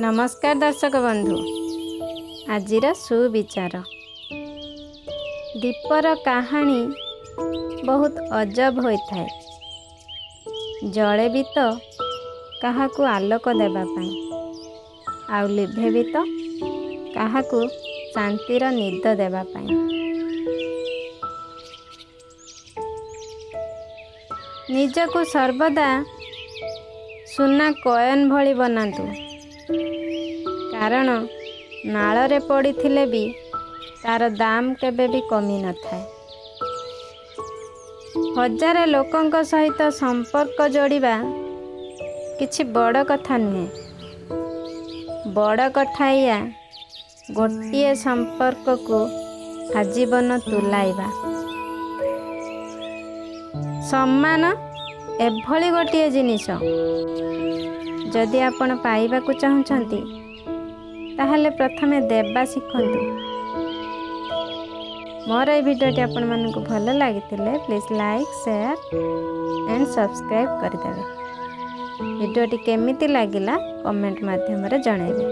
नमस्कार दर्शक बंधु, आजिर सुविचार दीपर कहानी बहुत अजब होता है। जले भी तो काहाकू आलोक देवाई, आउ लिभे भी तो काहाकू शांतिर निद देवाई। निजकू सर्वदा सुना कॉइन भली बनातु, कारण नाଳରେ पड़िथिले भी तार दाम केबे भी कमी न थाए। हजार लोकंक सहित संपर्क जोड़िबा किछि बड़ कथा नुहे। बड़ कथा या गोटिए संपर्क को आजीवन तुलाइबा। सम्मान एभली गोटिए जिनिस जदि आपण पाइबाकू चाहुचंती ताहले प्रथमे देबा शिखंतु। मोर ए वीडियोटी आपण मानकू भल लागितिले please like share and subscribe करदेबे। वीडियोटी केमिति लागिला कमेंट माध्यम रे जणाइबे।